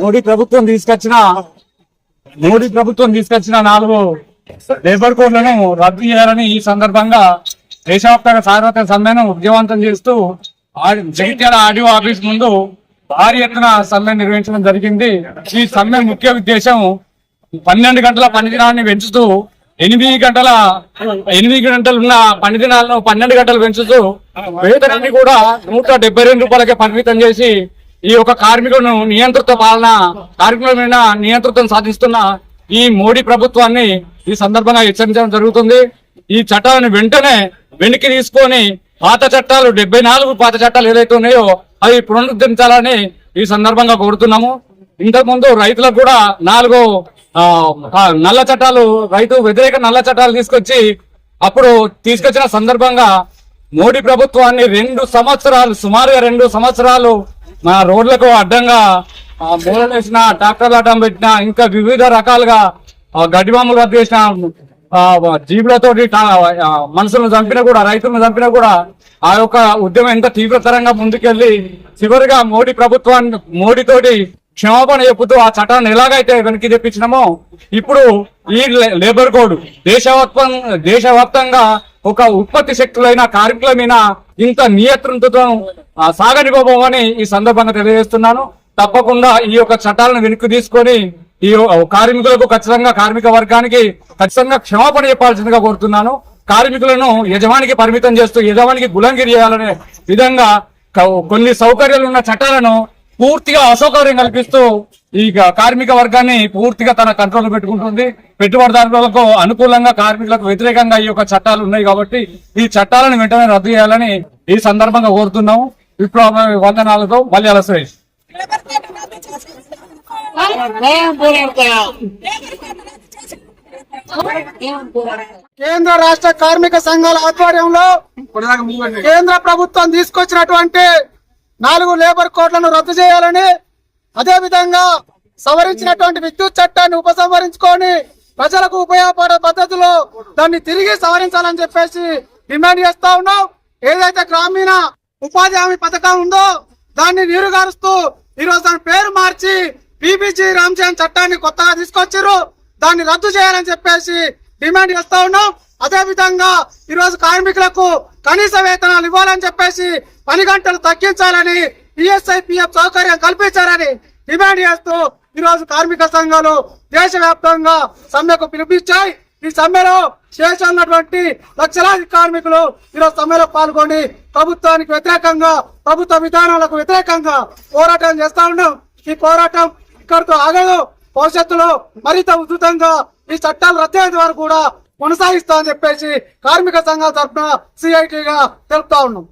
మోడీ ప్రభుత్వం తీసుకొచ్చిన 4 లేబర్ కోడ్లను రద్దు చేయాలని ఈ సందర్భంగా దేశవ్యాప్తంగా సార్వత్రిక సమ్మెను విజయవంతం చేస్తూ జగిత్యాల ఆర్డీఓ ఆఫీస్ ముందు భారీ ఎత్తున సమ్మె నిర్వహించడం జరిగింది. ఈ సమ్మె ముఖ్య ఉద్దేశం 12 గంటల పని దినాన్ని పెంచుతూ 8 గంటలున్న పని దినాలను 12 గంటలు పెంచుతూ వేతనాన్ని కూడా 172 రూపాయలకే పరిమితం చేసి ఈ యొక్క కార్మికులను కార్మికుల మీద నియంతృత్వం సాధిస్తున్న ఈ మోడీ ప్రభుత్వాన్ని ఈ సందర్భంగా హెచ్చరించడం జరుగుతుంది. ఈ చట్టాలను వెంటనే వెనక్కి తీసుకొని పాత చట్టాలు 74 పాత చట్టాలు ఏదైతే ఉన్నాయో అవి పునరుద్ధరించాలని ఈ సందర్భంగా కోరుతున్నాము. ఇంతకుముందు రైతులకు కూడా 4 నల్ల చట్టాలు, రైతు వ్యతిరేక నల్ల చట్టాలు తీసుకొచ్చిన సందర్భంగా మోడీ ప్రభుత్వాన్ని సుమారుగా 2 సంవత్సరాలు మన రోడ్లకు అడ్డంగా మూలలేసిన, ట్రాక్టర్లు అడ్డం పెట్టిన, ఇంకా వివిధ రకాలుగా గడ్డిబాములు రద్దు చేసిన, జీబులతోటి మనుషులను చంపినా కూడా, రైతులను చంపినా కూడా ఆ యొక్క ఉద్యమం ఎంత తీవ్రతరంగా ముందుకెళ్లి చివరిగా మోడీతోటి క్షమాపణ చెప్పుతూ ఆ చట్టాన్ని ఎలాగైతే వెనక్కి తెప్పించినామో ఇప్పుడు ఈ లేబర్ కోడ్ దేశవ్యాప్తంగా ఒక ఉత్పత్తి శక్తులైన కార్మికుల మీద ఇంత నియంత్రణతో సాగనివ్వబోమని ఈ సందర్భంగా తెలియజేస్తున్నాను. తప్పకుండా ఈ యొక్క చట్టాలను వెనక్కి తీసుకొని ఈ కార్మికులకు కార్మిక వర్గానికి ఖచ్చితంగా క్షమాపణ చెప్పాల్సిందిగా కోరుతున్నాను. కార్మికులను యజమానికి పరిమితం చేస్తూ యజమానికి గులంగిరి చేయాలనే విధంగా కొన్ని సౌకర్యాలు ఉన్న చట్టాలను పూర్తిగా అసౌకర్యం కల్పిస్తూ ఈ కార్మిక వర్గాన్ని పూర్తిగా తన కంట్రోల్ పెట్టుకుంటుంది. పెట్టుబడిదారులకు అనుకూలంగా, కార్మికులకు వ్యతిరేకంగా ఈ యొక్క చట్టాలు ఉన్నాయి కాబట్టి ఈ చట్టాలను వెంటనే రద్దు చేయాలని ఈ సందర్భంగా కోరుతున్నాము. విప్లవ వందనాలతో మల్యాల సురేష్. కేంద్ర రాష్ట్ర కార్మిక సంఘాల ఆధ్వర్యంలో కేంద్ర ప్రభుత్వం తీసుకొచ్చినటువంటి 4 లేబర్ కోడ్లను రద్దు చేయాలని, అదే విధంగా సవరించినటువంటి విద్యుత్ చట్టాన్ని ఉపసంహరించుకొని ప్రజలకు ఉపయోగపడే పద్ధతిలో దాన్ని తిరిగి సవరించాలని చెప్పేసి డిమాండ్ చేస్తా ఉన్నాం. ఏదైతే గ్రామీణ ఉపాధి హామీ పథకం ఉందో దాన్ని నీరుగారుస్తూ ఈరోజు దాని పేరు మార్చి పీబీజీ రామ్జాన్ చట్టాన్ని కొత్తగా తీసుకొచ్చారు. దాన్ని రద్దు చేయాలని చెప్పేసి డిమాండ్ చేస్తా ఉన్నాం. అదే విధంగా ఈరోజు కార్మికులకు కనీస వేతనాలు ఇవ్వాలని చెప్పేసి, పని గంటలు తగ్గించాలని, ఈఎస్ఐ పిఎఫ్ సౌకర్యం కల్పించాలని డిమాండ్ చేస్తూ ఈరోజు కార్మిక సంఘాలు దేశవ్యాప్తంగా సమ్మెకు పిలుపునిచ్చాయి. ఈ సమ్మెలో శేషం ఉన్నటువంటి లక్షలాది కార్మికులు ఈరోజు సమ్మెలో పాల్గొని ప్రభుత్వానికి వ్యతిరేకంగా, ప్రభుత్వ విధానాలకు వ్యతిరేకంగా పోరాటం చేస్తా ఉన్నాం. ఈ పోరాటం ఇక్కడితో ఆగదు. భవిష్యత్తులో మరింత ఉధృతంగా ఈ చట్టాలు రద్దయ్యేంత వరకు కూడా కొనసాగిస్తామని చెప్పేసి కార్మిక సంఘాల తరఫున సిఐటిగా తెలుపుతా ఉన్నాం.